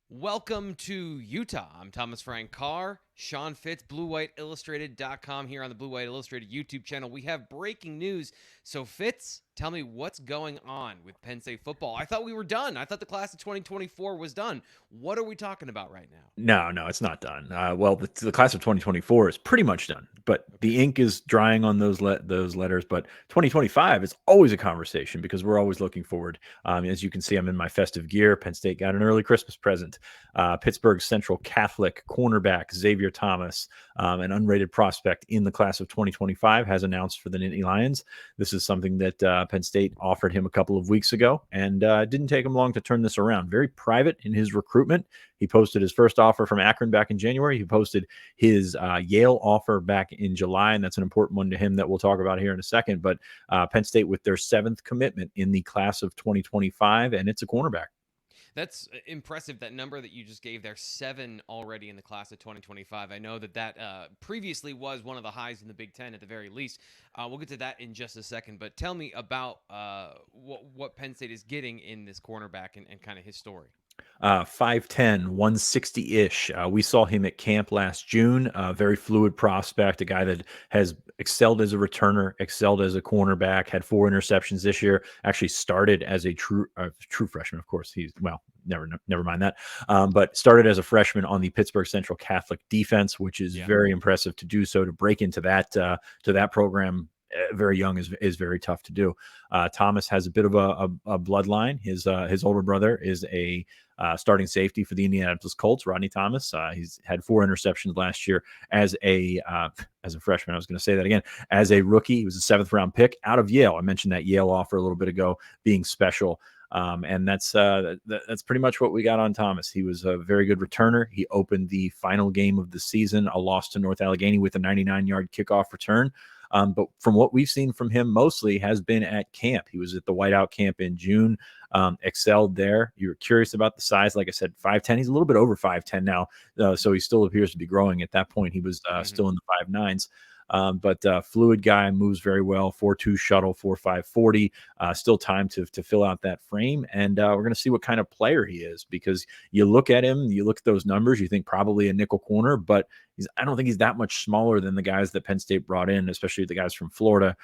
Welcome to Utah. I'm Thomas Frank Carr, Sean Fitz, BlueWhiteIllustrated.com here on the Blue White Illustrated YouTube channel. We have breaking news. So Fitz, tell me what's going on with Penn State football. I thought we were done. I thought the class of 2024 was done. What are we talking about right now? No, it's not done. Well, the class of 2024 is pretty much done, but Okay. the ink is drying on those letters. But 2025 is always a conversation because we're always looking forward. As you can see, I'm in my festive gear. Penn State got an early Christmas present. Pittsburgh Central Catholic cornerback Xavier Thomas, an unrated prospect in the class of 2025, has announced for the Nittany Lions. This is something that Penn State offered him a couple of weeks ago, and didn't take him long to turn this around. Very private in his recruitment. He posted his first offer from Akron back in January. He posted his Yale offer back in July, and that's an important one to him that we'll talk about here in a second. But Penn State with their 7th commitment in the class of 2025, and it's a cornerback. That's impressive, that number that you just gave there, 7 already in the class of 2025. I know that previously was one of the highs in the Big Ten at the very least. We'll get to that in just a second, but tell me about what Penn State is getting in this cornerback and kind of his story. 5'10", 160-ish. We saw him at camp last June. Very fluid prospect, a guy that has excelled as a returner, excelled as a cornerback, had 4 interceptions this year. Actually started as a true freshman. Of course, never mind that. But started as a freshman on the Pittsburgh Central Catholic defense, which is very impressive to do so. To break into that program very young is very tough to do. Thomas has a bit of a bloodline. His older brother is a starting safety for the Indianapolis Colts, Rodney Thomas. He's had 4 interceptions last year as a freshman. I was going to say that again. As a rookie, he was a 7th round pick out of Yale. I mentioned that Yale offer a little bit ago being special. And that's pretty much what we got on Thomas. He was a very good returner. He opened the final game of the season, a loss to North Allegheny, with a 99-yard kickoff return. But from what we've seen from him mostly has been at camp. He was at the Whiteout camp in June, excelled there. You're curious about the size. Like I said, 5'10". He's a little bit over 5'10" now, so he still appears to be growing. At that point, he was still in the 5'9s. But fluid guy, moves very well, 4.2 shuttle, 4.5 40. Still time to fill out that frame. And we're going to see what kind of player he is, because you look at him, you look at those numbers, you think probably a nickel corner, but I don't think he's that much smaller than the guys that Penn State brought in, especially the guys from Florida,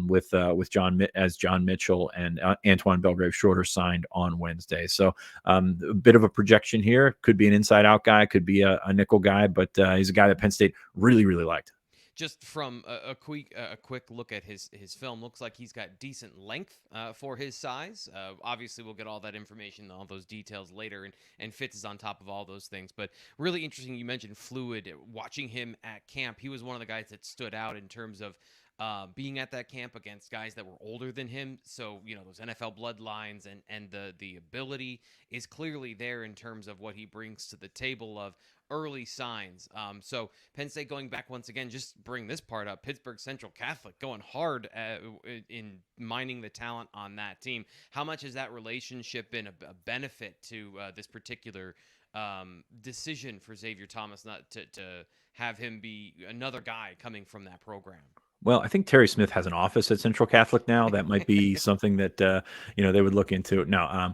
with John Mitchell and Antoine Belgrave Shorter signed on Wednesday. So a bit of a projection here. Could be an inside out guy, could be a nickel guy, but he's a guy that Penn State really, really liked. Just from a quick look at his film, looks like he's got decent length for his size. Obviously, we'll get all that information, all those details later, and Fitz is on top of all those things. But really interesting, you mentioned fluid. Watching him at camp, he was one of the guys that stood out in terms of being at that camp against guys that were older than him. So, those NFL bloodlines and the ability is clearly there in terms of what he brings to the table of early signs. So Penn State going back once again, just bring this part up. Pittsburgh Central Catholic going hard in mining the talent on that team. How much has that relationship been a benefit to this particular decision for Xavier Thomas not to have him be another guy coming from that program? Well, I think Terry Smith has an office at Central Catholic now. That might be something that they would look into. No,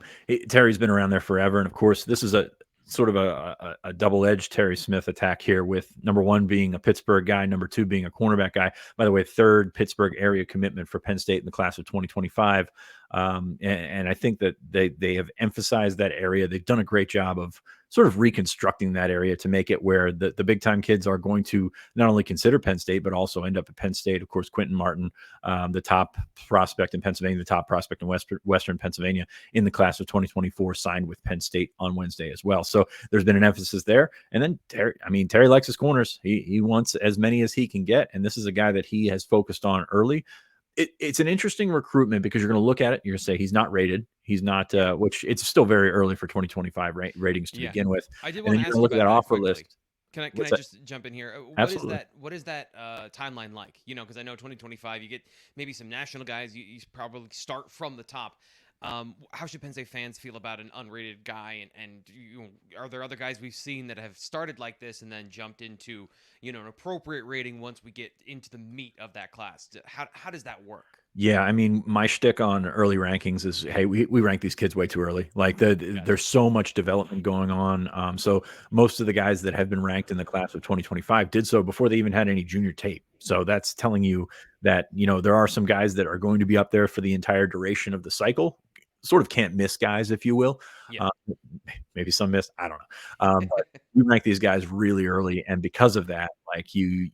Terry's been around there forever, and of course, this is a sort of a double-edged Terry Smith attack here, with number 1 being a Pittsburgh guy, number 2 being a cornerback guy. By the way, 3rd Pittsburgh area commitment for Penn State in the class of 2025. And I think that they have emphasized that area. They've done a great job of sort of reconstructing that area to make it where the big time kids are going to not only consider Penn State, but also end up at Penn State. Of course, Quentin Martin, the top prospect in Pennsylvania, the top prospect in Western Pennsylvania in the class of 2024, signed with Penn State on Wednesday as well. So there's been an emphasis there. And then Terry likes his corners. He wants as many as he can get. And this is a guy that he has focused on early. It's an interesting recruitment, because you're going to look at it, you're going to say he's not rated. He's not, which it's still very early for 2025 ratings to begin with. I did And want then to you're ask going to you look at about that that offer quickly. list. Can I just jump in here? Absolutely. What is that timeline like? Because I know 2025, you get maybe some national guys. You probably start from the top. How should Penn State fans feel about an unrated guy? And are there other guys we've seen that have started like this and then jumped into an appropriate rating once we get into the meat of that class? How does that work? Yeah, I mean, my shtick on early rankings is, hey, we rank these kids way too early. Like Gotcha. there's so much development going on. So most of the guys that have been ranked in the class of 2025 did so before they even had any junior tape. So that's telling you that there are some guys that are going to be up there for the entire duration of the cycle. Sort of can't miss guys, if you will. Yeah. Uh, maybe some miss, I don't know. But you rank these guys really early, and because of that, like you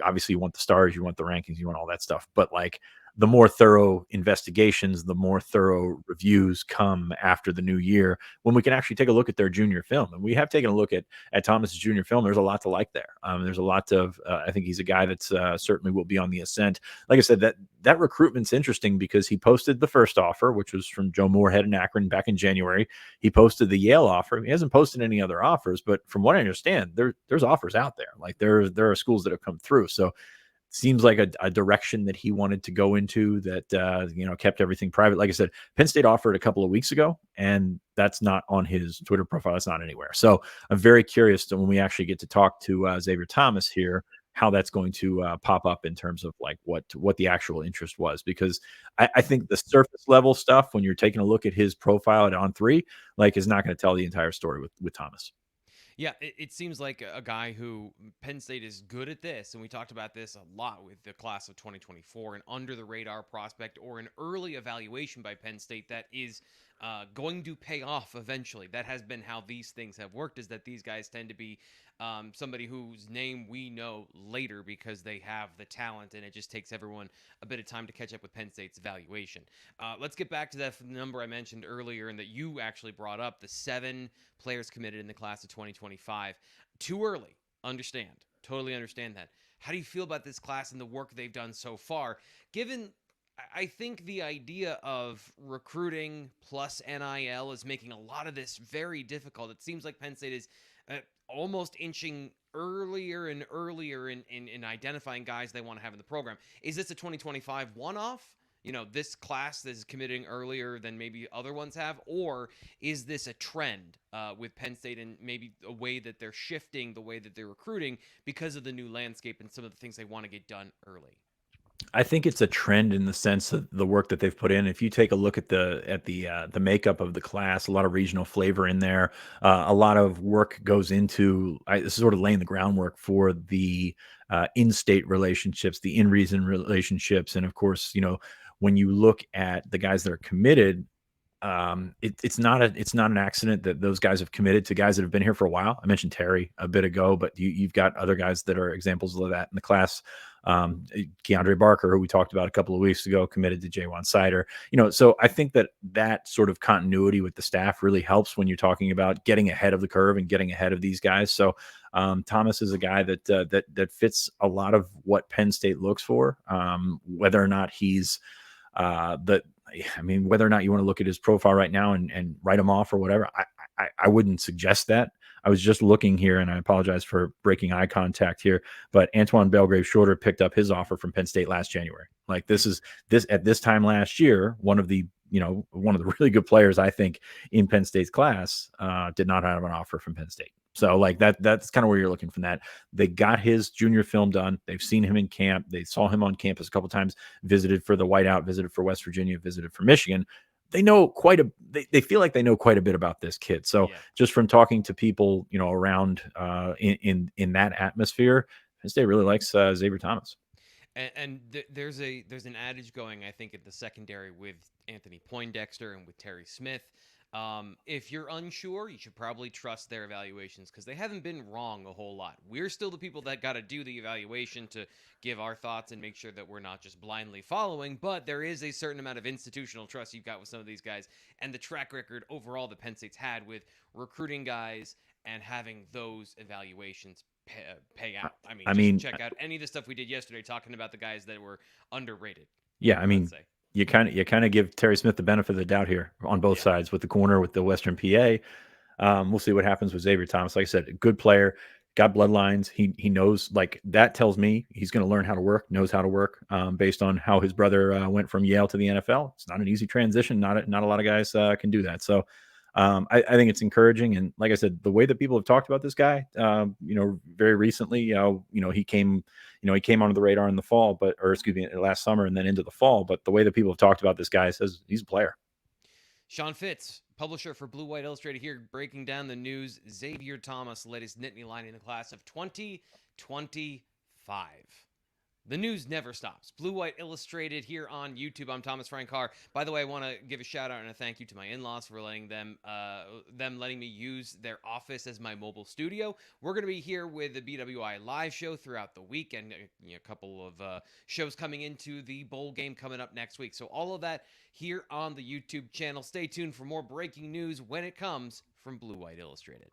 obviously want the stars, you want the rankings, you want all that stuff. But like the more thorough investigations, the more thorough reviews come after the new year when we can actually take a look at their junior film. And we have taken a look at Thomas's junior film. There's a lot to like there. There's a lot of I think he's a guy that's certainly will be on the ascent. Like I said, that recruitment's interesting because he posted the first offer, which was from Joe Moorhead in Akron back in January. He posted the Yale offer. He hasn't posted any other offers, but from what I understand, there's offers out there. Like there are schools that have come through. So seems like a direction that he wanted to go into that kept everything private. Like I said, Penn State offered a couple of weeks ago, and that's not on his Twitter profile. It's not anywhere. So I'm very curious to when we actually get to talk to Xavier Thomas here, how that's going to pop up in terms of like what the actual interest was, because I think the surface level stuff when you're taking a look at his profile at On3 like is not going to tell the entire story with Thomas. Yeah, it seems like a guy who Penn State is good at this, and we talked about this a lot with the class of 2024, an under the radar prospect or an early evaluation by Penn State that is going to pay off eventually. That has been how these things have worked, is that these guys tend to be somebody whose name we know later because they have the talent, and it just takes everyone a bit of time to catch up with Penn State's evaluation. Let's get back to that number I mentioned earlier and that you actually brought up, the 7 players committed in the class of 2025. Too early. Understand. Totally understand that. How do you feel about this class and the work they've done so far? Given, I think the idea of recruiting plus NIL is making a lot of this very difficult. It seems like Penn State is almost inching earlier and earlier in identifying guys they want to have in the program. Is this a 2025 one-off? This class that is committing earlier than maybe other ones have? Or is this a trend with Penn State and maybe a way that they're shifting the way that they're recruiting because of the new landscape and some of the things they want to get done early? I think it's a trend in the sense of the work that they've put in. If you take a look at the makeup of the class, a lot of regional flavor in there. A lot of work goes into this is sort of laying the groundwork for the in-state relationships, the in-reason relationships, and of course, when you look at the guys that are committed, it's not an accident that those guys have committed to guys that have been here for a while. I mentioned Terry a bit ago, but you've got other guys that are examples of that in the class. Keandre Barker, who we talked about a couple of weeks ago, committed to Jaywan Sider. So I think that sort of continuity with the staff really helps when you're talking about getting ahead of the curve and getting ahead of these guys. So Thomas is a guy that fits a lot of what Penn State looks for. Whether or not he's whether or not you want to look at his profile right now and write him off or whatever, I wouldn't suggest that. I was just looking here, and I apologize for breaking eye contact here, but Antoine Belgrave Shorter picked up his offer from Penn State last January. Like this at this time last year, one of the really good players I think in Penn State's class did not have an offer from Penn State. So like that's kind of where you're looking from that. They got his junior film done. They've seen him in camp. They saw him on campus a couple times, visited for the whiteout, visited for West Virginia, visited for Michigan. They know they feel like they know quite a bit about this kid. So Yeah. just from talking to people, around in that atmosphere, Penn State really likes Xavier Thomas. There's an adage going, I think, at the secondary with Anthony Poindexter and with Terry Smith. If you're unsure, you should probably trust their evaluations because they haven't been wrong a whole lot. We're still the people that got to do the evaluation to give our thoughts and make sure that we're not just blindly following, but there is a certain amount of institutional trust you've got with some of these guys and the track record overall that Penn State's had with recruiting guys and having those evaluations pay out. I Just mean, check out any of the stuff we did yesterday talking about the guys that were underrated. yeah, I mean, Say. you kind of give Terry Smith the benefit of the doubt here on both Yeah. sides with the corner with the Western PA. We'll see what happens with Xavier Thomas. Like I said, a good player, got bloodlines. He knows, like that tells me he's going to learn how to work, knows how to work based on how his brother went from Yale to the NFL. It's not an easy transition. Not a lot of guys can do that. So I think it's encouraging. And like I said, the way that people have talked about this guy, very recently, he came, he came onto the radar in the fall, or excuse me, last summer and then into the fall. But the way that people have talked about this guy says he's a player. Sean Fitz, publisher for Blue White Illustrated, here breaking down the news. Xavier Thomas, latest Nittany Lion in the class of 2025. The news never stops. Blue White Illustrated here on YouTube. I'm Thomas Frank Carr. By the way, I want to give a shout out and a thank you to my in-laws for letting them letting me use their office as my mobile studio. We're going to be here with the BWI live show throughout the week, and a couple of shows coming into the bowl game coming up next week. So all of that here on the YouTube channel. Stay tuned for more breaking news when it comes from Blue White Illustrated.